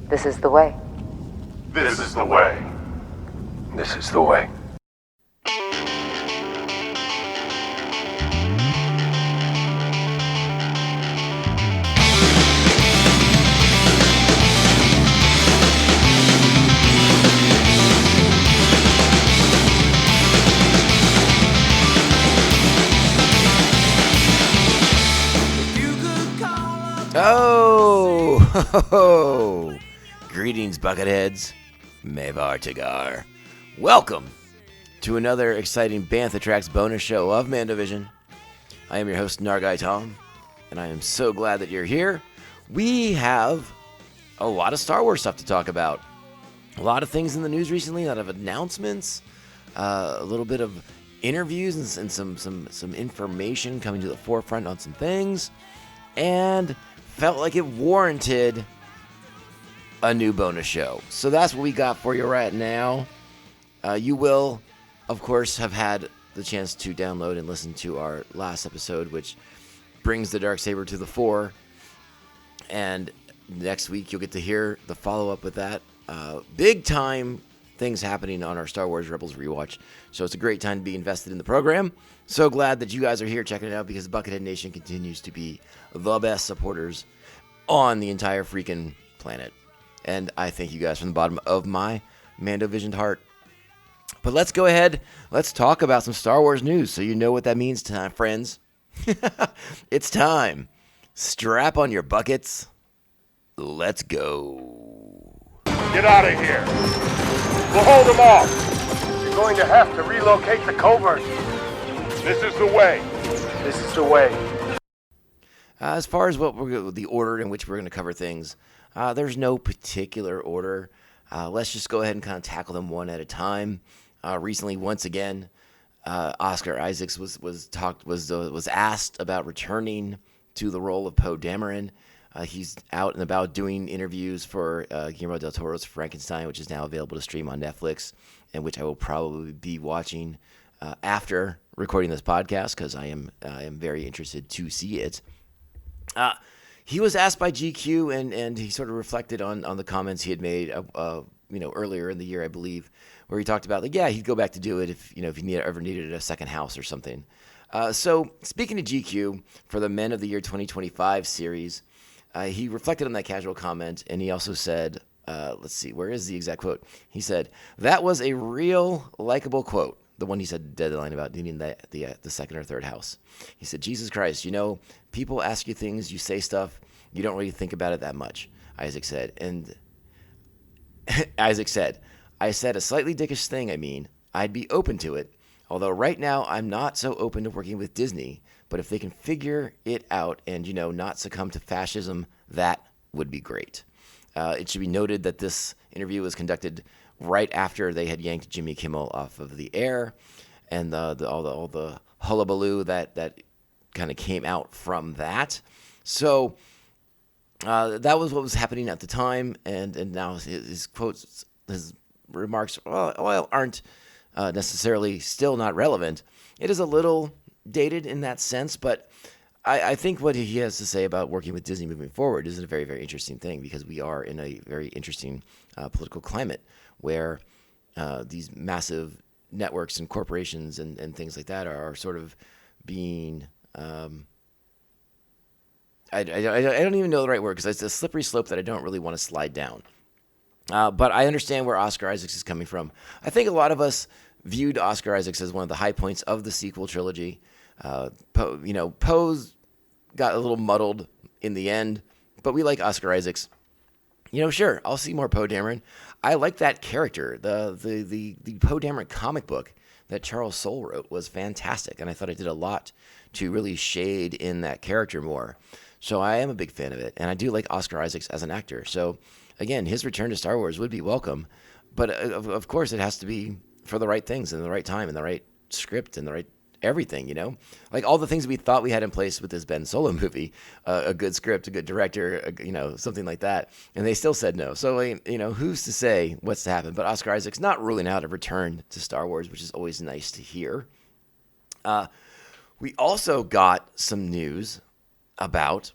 This is the way. This is the way. This is the way. Oh, greetings, Bucketheads. Mevar Tagar. Welcome to another exciting Bantha Tracks bonus show of Mando. I am your host, Nargai Tom, and I am so glad that you're here. We have a lot of Star Wars stuff to talk about. A lot of things in the news recently, a lot of announcements, a little bit of interviews and some information coming to the forefront on some things, and felt like it warranted a new bonus show. So that's what we got for you right now. You will, of course, have had the chance to download and listen to our last episode, which brings the Darksaber to the fore. And next week, you'll get to hear the follow-up with that. Big time things happening on our Star Wars Rebels rewatch. So it's a great time to be invested in the program. So glad that you guys are here checking it out, because Buckethead Nation continues to be the best supporters on the entire freaking planet. And I thank you guys from the bottom of my Mando-visioned heart. But let's go ahead. Let's talk about some Star Wars news so you know what that means, friends. It's time. Strap on your buckets. Let's go. Get out of here. We'll hold them off. You're going to have to relocate the covert. This is the way. This is the way. As far as the order in which we're going to cover things, there's no particular order. Let's just go ahead and kind of tackle them one at a time. Recently, once again, Oscar Isaacs was asked about returning to the role of Poe Dameron. He's out and about doing interviews for Guillermo del Toro's Frankenstein, which is now available to stream on Netflix, and which I will probably be watching after recording this podcast, because I am very interested to see it. He was asked by GQ, and he sort of reflected on the comments he had made, earlier in the year, I believe, where he talked about, he'd go back to do it if he ever needed a second house or something. So speaking to GQ for the Men of the Year 2025 series, he reflected on that casual comment, and he also said, let's see, where is the exact quote? He said, "That was a real likable quote." The one he said deadline about needing the second or third house. He said, "Jesus Christ, people ask you things, you say stuff, you don't really think about it that much," Isaac said. And Isaac said, "I said a slightly dickish thing, I'd be open to it. Although right now I'm not so open to working with Disney, but if they can figure it out and, not succumb to fascism, that would be great." It should be noted that this interview was conducted right after they had yanked Jimmy Kimmel off of the air, and all the hullabaloo that kind of came out from that. So that was what was happening at the time, and now his quotes, his remarks, aren't necessarily still not relevant. It is a little dated in that sense, but I think what he has to say about working with Disney moving forward is a very, very interesting thing, because we are in a very interesting political climate where these massive networks and corporations and things like that are sort of being I don't even know the right word, because it's a slippery slope that I don't really want to slide down. But I understand where Oscar Isaacs is coming from. I think a lot of us viewed Oscar Isaacs as one of the high points of the sequel trilogy. Poe's got a little muddled in the end, but we like Oscar Isaacs. Sure, I'll see more Poe Dameron. I like that character. The Poe Dameron comic book that Charles Soule wrote was fantastic, and I thought it did a lot to really shade in that character more. So I am a big fan of it, and I do like Oscar Isaacs as an actor. So again, his return to Star Wars would be welcome, but of course it has to be for the right things and the right time and the right script and the right everything, like all the things we thought we had in place with this Ben Solo movie, a good script, a good director, something like that. And they still said no. So, who's to say what's to happen? But Oscar Isaac's not ruling out a return to Star Wars, which is always nice to hear. We also got some news about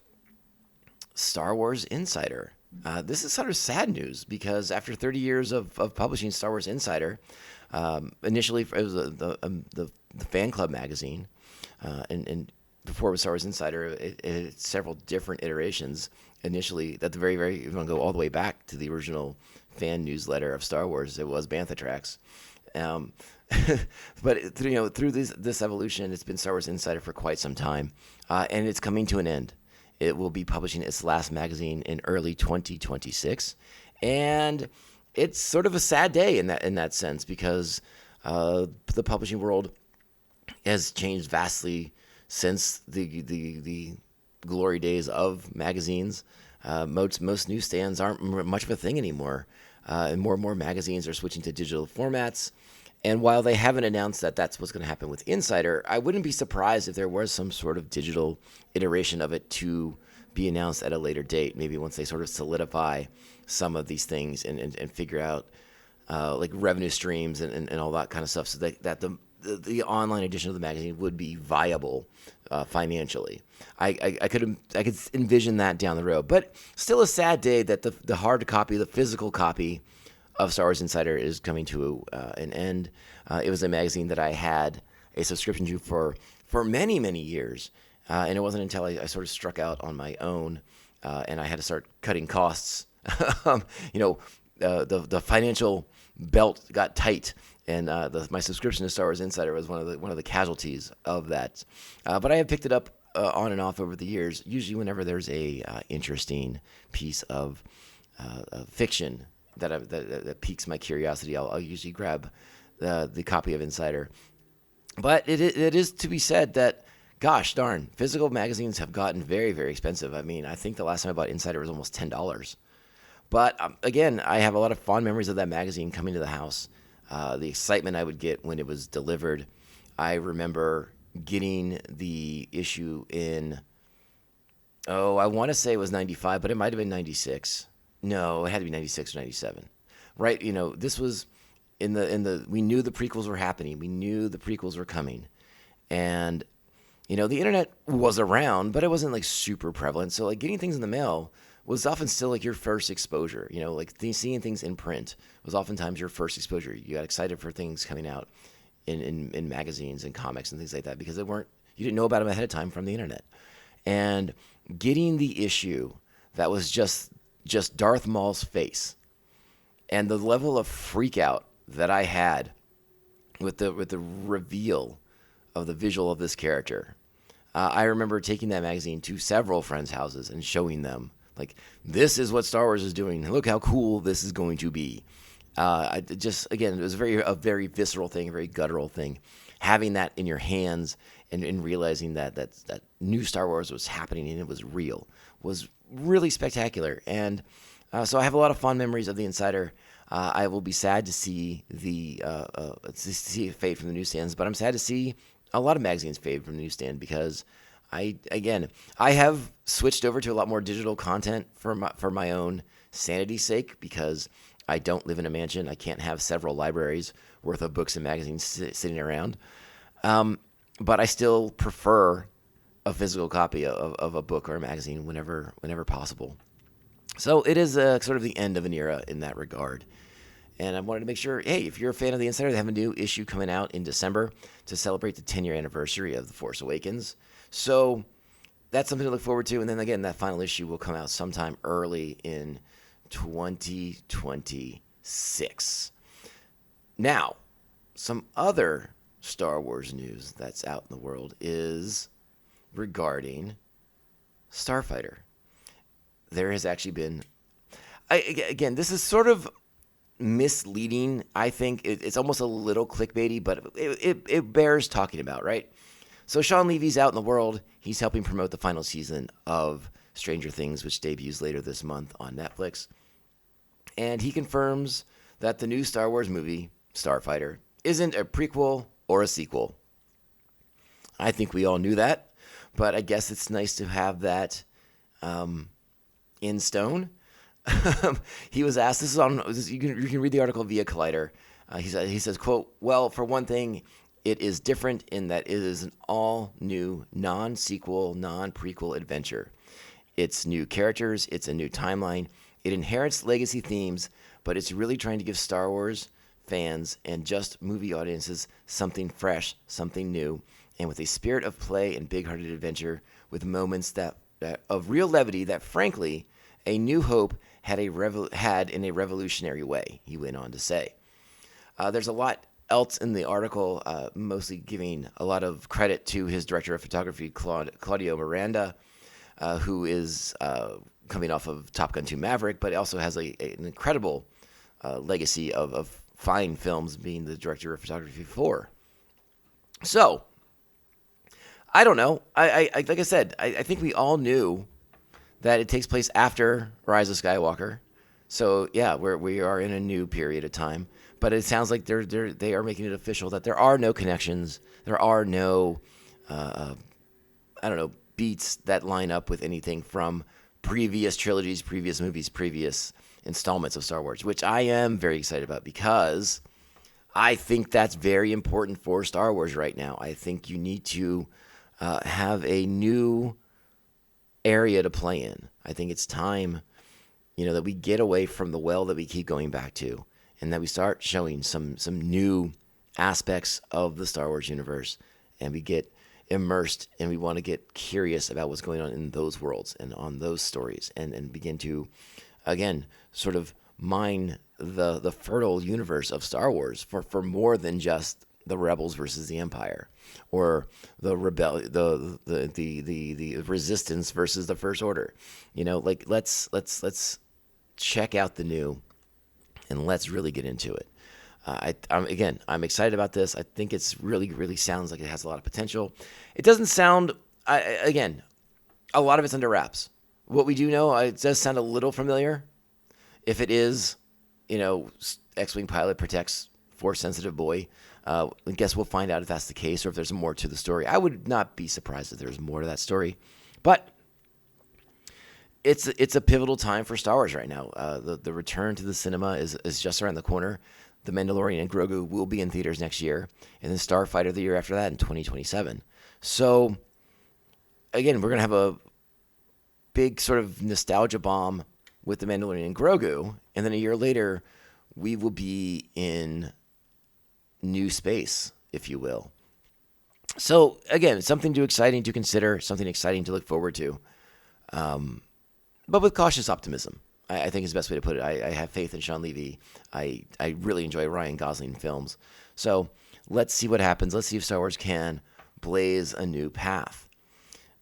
Star Wars Insider. This is sort of sad news because after 30 years of publishing Star Wars Insider, initially it was the fan club magazine, and before it was Star Wars Insider, it had several different iterations. Initially, at the very, you want to go all the way back to the original fan newsletter of Star Wars, it was Bantha Tracks. But through this evolution, it's been Star Wars Insider for quite some time, and it's coming to an end. It will be publishing its last magazine in early 2026, and it's sort of a sad day in that sense because the publishing world has changed vastly since the glory days of magazines. Most newsstands aren't much of a thing anymore, and more magazines are switching to digital formats. And while they haven't announced that that's what's going to happen with Insider, I wouldn't be surprised if there was some sort of digital iteration of it to be announced at a later date, maybe once they sort of solidify some of these things and figure out like revenue streams and all that kind of stuff, so that the online edition of the magazine would be viable financially. I could envision that down the road, but still a sad day that the hard copy, the physical copy of Star Wars Insider is coming to an end. It was a magazine that I had a subscription to for many years, and it wasn't until I sort of struck out on my own and I had to start cutting costs. The financial belt got tight, and my subscription to Star Wars Insider was one of the casualties of that. But I have picked it up on and off over the years. Usually, whenever there's a interesting piece of fiction that piques my curiosity, I'll usually grab the copy of Insider. But it is to be said that, gosh darn, physical magazines have gotten very, very expensive. I mean, I think the last time I bought Insider was almost $10. But again, I have a lot of fond memories of that magazine coming to the house. The excitement I would get when it was delivered. I remember getting the issue in, I want to say it was 95, but it might have been 96. No, it had to be 96 or 97. Right? This was in the we knew the prequels were happening. We knew the prequels were coming. And the internet was around, but it wasn't like super prevalent. So like getting things in the mail was often still like your first exposure. Seeing things in print was oftentimes your first exposure. You got excited for things coming out in magazines and comics and things like that because you didn't know about them ahead of time from the internet. And getting the issue that was just Darth Maul's face, and the level of freak out that I had with the reveal of the visual of this character. I remember taking that magazine to several friends' houses and showing them, like, this is what Star Wars is doing. Look how cool this is going to be. It was a very visceral thing, a very guttural thing. Having that in your hands and realizing that new Star Wars was happening and it was real was really spectacular. And so I have a lot of fond memories of the Insider. I will be sad to see it fade from the newsstands, but I'm sad to see a lot of magazines fade from the newsstand because I have switched over to a lot more digital content for my own sanity's sake because I don't live in a mansion. I can't have several libraries worth of books and magazines sitting around. But I still prefer a physical copy of a book or a magazine whenever possible. So it is sort of the end of an era in that regard. And I wanted to make sure, hey, if you're a fan of The Insider, they have a new issue coming out in December to celebrate the 10-year anniversary of The Force Awakens. So that's something to look forward to. And then again, that final issue will come out sometime early in 2026. Now, some other Star Wars news that's out in the world is regarding Starfighter. There has actually been, again, this is sort of misleading. I think it's almost a little clickbaity, but it bears talking about, right? So Sean Levy's out in the world. He's helping promote the final season of Stranger Things, which debuts later this month on Netflix. And he confirms that the new Star Wars movie, Starfighter, isn't a prequel or a sequel. I think we all knew that, but I guess it's nice to have that in stone. He was asked, you can read the article via Collider. He says, quote, well, for one thing, it is different in that it is an all-new, non-sequel, non-prequel adventure. It's new characters, it's a new timeline, It inherits legacy themes, but it's really trying to give Star Wars fans and just movie audiences something fresh, something new, and with a spirit of play and big-hearted adventure with moments that of real levity that, frankly, A New Hope had in a revolutionary way, he went on to say. There's a lot else in the article, mostly giving a lot of credit to his director of photography, Claudio Miranda, who is coming off of Top Gun 2 Maverick, but also has an incredible legacy of fine films, being the director of photography for. So, I don't know. I like I said, I think we all knew that it takes place after Rise of Skywalker. So yeah, we are in a new period of time. But it sounds like they are making it official that there are no connections. There are no, beats that line up with anything from previous trilogies, previous movies, previous installments of Star Wars, which I am very excited about because I think that's very important for Star Wars right now. I think you need to have a new area to play in. I think it's time, that we get away from the well that we keep going back to, and that we start showing some new aspects of the Star Wars universe, and we get immersed and we want to get curious about what's going on in those worlds and on those stories, and begin to, again, sort of mine the fertile universe of Star Wars for more than just the Rebels versus the Empire, or the Resistance versus the First Order. Let's check out the new, and let's really get into it. I'm excited about this. I think it's really sounds like it has a lot of potential. It doesn't sound, again, a lot of it's under wraps. What we do know, it does sound a little familiar. If it is, X-Wing pilot protects Force-sensitive boy, I guess we'll find out if that's the case or if there's more to the story. I would not be surprised if there's more to that story. But it's a pivotal time for Star Wars right now. The return to the cinema is just around the corner. The Mandalorian and Grogu will be in theaters next year, and then Starfighter the year after that in 2027. So, again, we're going to have a big sort of nostalgia bomb with the Mandalorian and Grogu, and then a year later, we will be in new space, if you will. So, again, something exciting to consider, something exciting to look forward to, but with cautious optimism. I think is the best way to put it. I have faith in Sean Levy. I really enjoy Ryan Gosling films. So let's see what happens. Let's see if Star Wars can blaze a new path.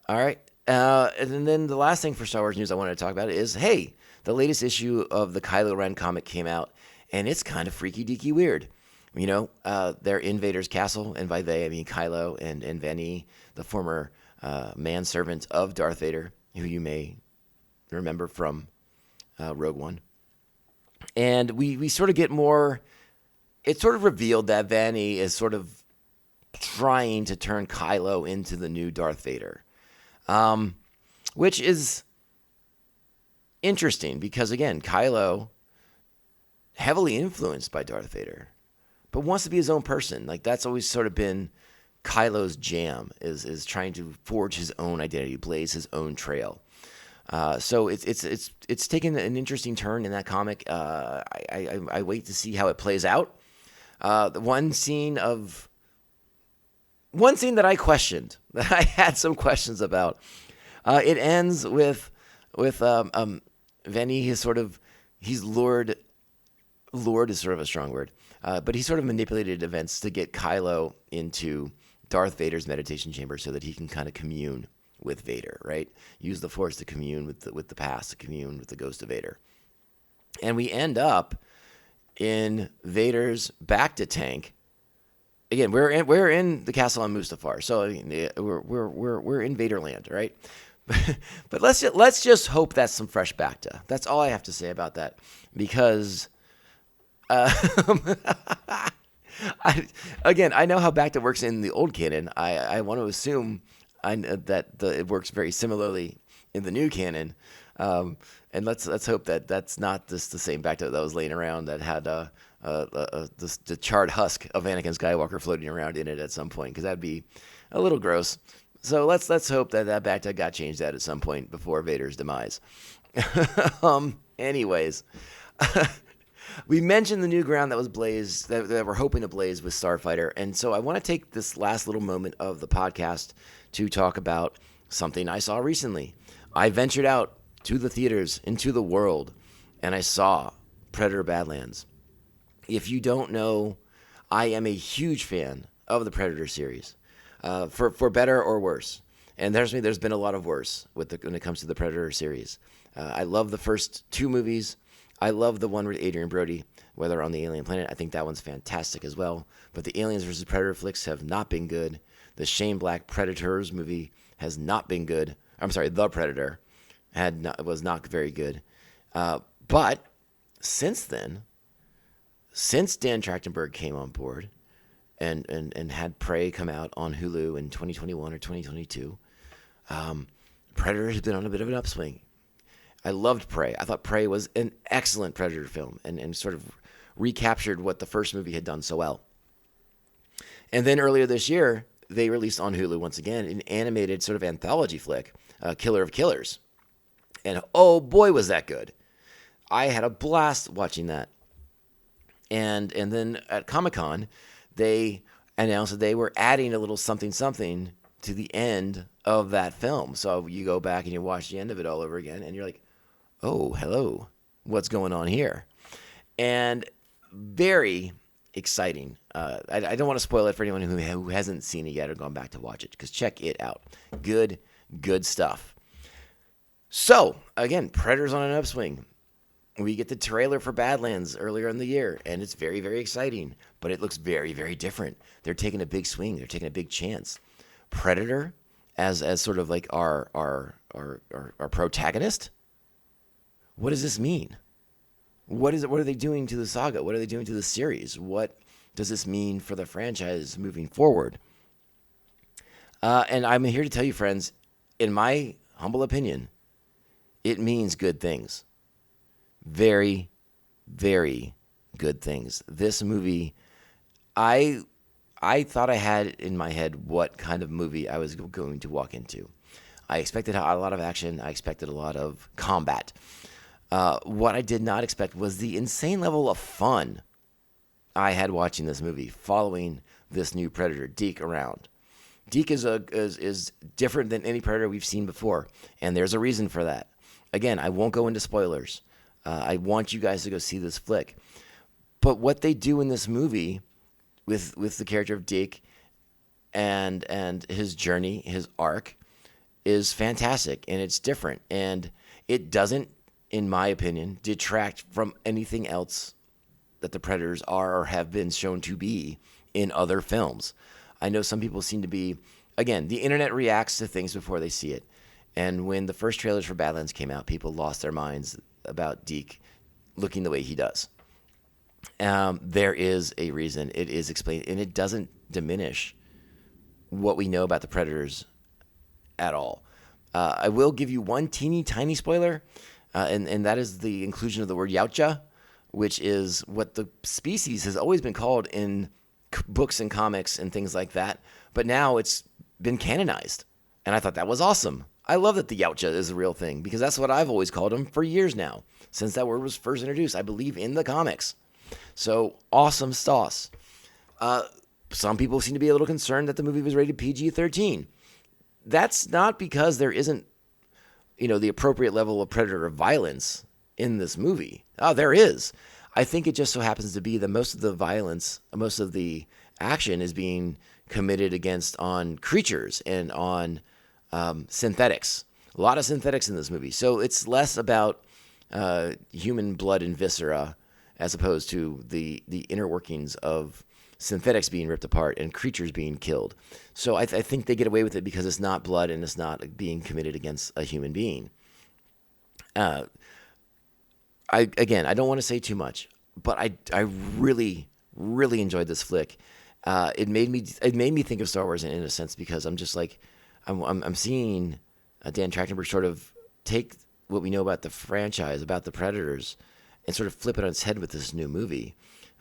All right. And then the last thing for Star Wars news I wanted to talk about is, hey, the latest issue of the Kylo Ren comic came out, and it's kind of freaky deaky weird. They're in Vader's castle, and by they I mean Kylo and Vanny, the former manservant of Darth Vader, who you may remember from Rogue One. And we sort of get more, it's sort of revealed that Vanny is sort of trying to turn Kylo into the new Darth Vader, which is interesting because, again, Kylo, heavily influenced by Darth Vader, but wants to be his own person. Like, that's always sort of been Kylo's jam, is trying to forge his own identity, blaze his own trail. So it's taken an interesting turn in that comic. I wait to see how it plays out. The one scene that I questioned, that I had some questions about. It ends with Vanny he's lured is sort of a strong word, but he sort of manipulated events to get Kylo into Darth Vader's meditation chamber so that he can kind of commune with Vader, right? Use the Force to commune with the past, to commune with the ghost of Vader. And we end up in Vader's Bacta tank. Again, we're in the castle on Mustafar, so we're in Vaderland, right? But let's just hope that's some fresh Bacta. That's all I have to say about that, because I know how Bacta works in the old canon. I want to assume that it works very similarly in the new canon, and let's hope that that's not just the same Bacta that was laying around that had the charred husk of Anakin Skywalker floating around in it at some point, because that'd be a little gross. So let's hope that Bacta got changed out at some point before Vader's demise. Anyways, we mentioned the new ground that was blazed, that we're hoping to blaze with Starfighter. And so I want to take this last little moment of the podcast to talk about something I saw recently. I ventured out to the theaters, into the world, and I saw Predator Badlands. If you don't know, I am a huge fan of the Predator series, for better or worse. And there's been a lot of worse when it comes to the Predator series. I love the first two movies. I love the one with Adrian Brody, where they're on the alien planet. I think that one's fantastic as well. But the Aliens vs. Predator flicks have not been good. The Shane Black Predators movie has not been good. I'm sorry, The Predator was not very good. But since then, since Dan Trachtenberg came on board and had Prey come out on Hulu in 2021 or 2022, Predator has been on a bit of an upswing. I loved Prey. I thought Prey was an excellent Predator film and sort of recaptured what the first movie had done so well. And then earlier this year, they released on Hulu once again an animated sort of anthology flick, Killer of Killers. And oh boy, was that good. I had a blast watching that. And then at Comic-Con, they announced that they were adding a little something to the end of that film. So you go back and you watch the end of it all over again, and you're like, oh, hello, what's going on here? And very exciting. I don't want to spoil it for anyone who hasn't seen it yet or gone back to watch it, because check it out. Good stuff. So, again, Predator's on an upswing. We get the trailer for Badlands earlier in the year, and it's very, very exciting, but it looks very, very different. They're taking a big swing. They're taking a big chance. Predator as sort of like our protagonist? What does this mean? What are they doing to the saga? What are they doing to the series? What does this mean for the franchise moving forward? And I'm here to tell you, friends, in my humble opinion, it means good things. Very, very good things. This movie, I thought I had in my head what kind of movie I was going to walk into. I expected a lot of action. I expected a lot of combat. What I did not expect was the insane level of fun I had watching this movie, following this new Predator, Deke, around. Deke is different than any Predator we've seen before, and there's a reason for that. Again, I won't go into spoilers. I want you guys to go see this flick. But what they do in this movie with the character of Deke and his journey, his arc, is fantastic, and it's different. And it doesn't, in my opinion, detract from anything else that the Predators are or have been shown to be in other films. I know some people seem to be, again, the internet reacts to things before they see it. And when the first trailers for Badlands came out, people lost their minds about Deke looking the way he does. There is a reason. It is explained, and it doesn't diminish what we know about the Predators at all. I will give you one teeny tiny spoiler, and that is the inclusion of the word Yautja, which is what the species has always been called in books and comics and things like that. But now it's been canonized, and I thought that was awesome. I love that the Yautja is a real thing, because that's what I've always called them for years now, since that word was first introduced, I believe, in the comics. So, awesome sauce. Some people seem to be a little concerned that the movie was rated PG-13. That's not because there isn't, the appropriate level of Predator violence in this movie. There is. I think it just so happens to be that most of the violence, most of the action is being committed on creatures and on synthetics. A lot of synthetics in this movie. So it's less about human blood and viscera as opposed to the inner workings of synthetics being ripped apart and creatures being killed. So I think they get away with it because it's not blood and it's not being committed against a human being. I don't want to say too much, but I really, really enjoyed this flick. It made me think of Star Wars in a sense, because I'm just like, I'm seeing Dan Trachtenberg sort of take what we know about the franchise, about the Predators, and sort of flip it on its head with this new movie.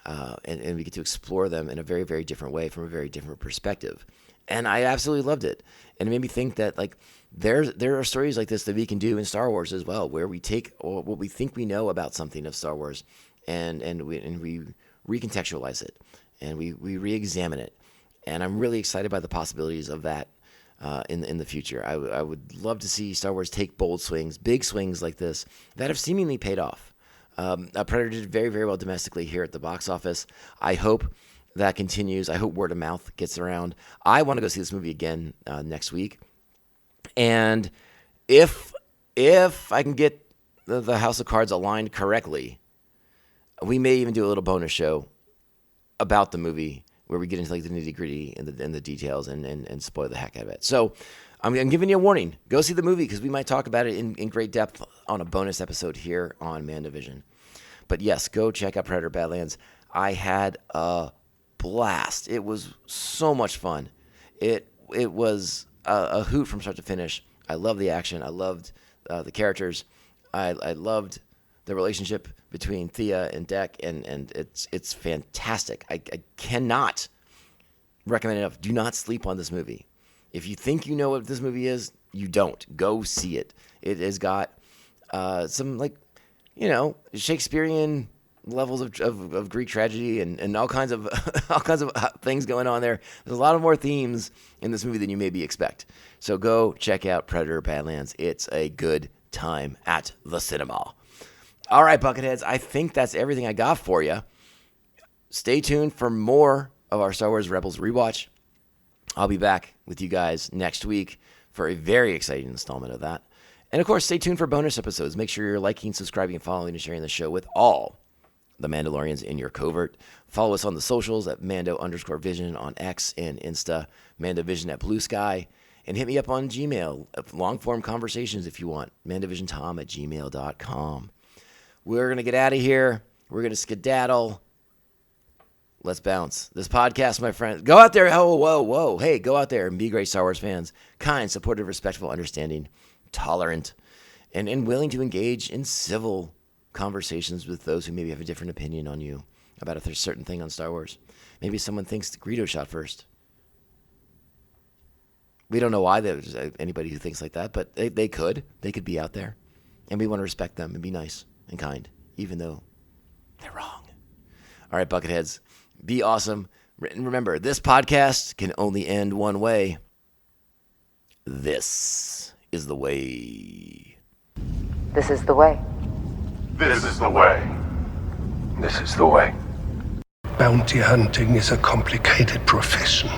And we get to explore them in a very, very different way, from a very different perspective. And I absolutely loved it. And it made me think that, like, there are stories like this that we can do in Star Wars as well, where we take what we think we know about something of Star Wars, and we recontextualize it, and we re-examine it. And I'm really excited by the possibilities of that in the future. I would love to see Star Wars take bold swings, big swings like this that have seemingly paid off. Predator did very, very well domestically here at the box office. I hope that continues. I hope word of mouth gets around. I want to go see this movie again next week. And if I can get the House of Cards aligned correctly, we may even do a little bonus show about the movie where we get into like the nitty gritty and the details and spoil the heck out of it. So I'm giving you a warning. Go see the movie because we might talk about it in great depth on a bonus episode here on Mandovision. But yes, go check out Predator Badlands. I had a blast. It was so much fun. It was a hoot from start to finish. I loved the action. I loved the characters. I loved the relationship between Thea and Deck, and it's fantastic. I cannot recommend it enough. Do not sleep on this movie. If you think you know what this movie is, you don't. Go see it. It has got some Shakespearean levels of Greek tragedy and all kinds of things going on there. There's a lot of more themes in this movie than you maybe expect. So go check out Predator Badlands. It's a good time at the cinema. All right, Bucketheads, I think that's everything I got for you. Stay tuned for more of our Star Wars Rebels rewatch. I'll be back with you guys next week for a very exciting installment of that. And of course, stay tuned for bonus episodes. Make sure you're liking, subscribing, following, and sharing the show with all the Mandalorians in your covert. Follow us on the socials at Mando_Vision on X and Insta, Mandovision at Blue Sky, and hit me up on Gmail, long-form conversations if you want, mandovisiontom@gmail.com. We're going to get out of here. We're going to skedaddle. Let's bounce. This podcast, my friends, go out there. Whoa. Hey, go out there and be great Star Wars fans. Kind, supportive, respectful, understanding, tolerant, and willing to engage in civil conversations with those who maybe have a different opinion on you about a certain thing on Star Wars. Maybe someone thinks Greedo shot first. We don't know why there's anybody who thinks like that, but they could. They could be out there. And we want to respect them and be nice and kind, even though they're wrong. All right, Bucketheads, be awesome. And remember, this podcast can only end one way. This is the way. This is the way. This is the way. This is the way. Bounty hunting is a complicated profession.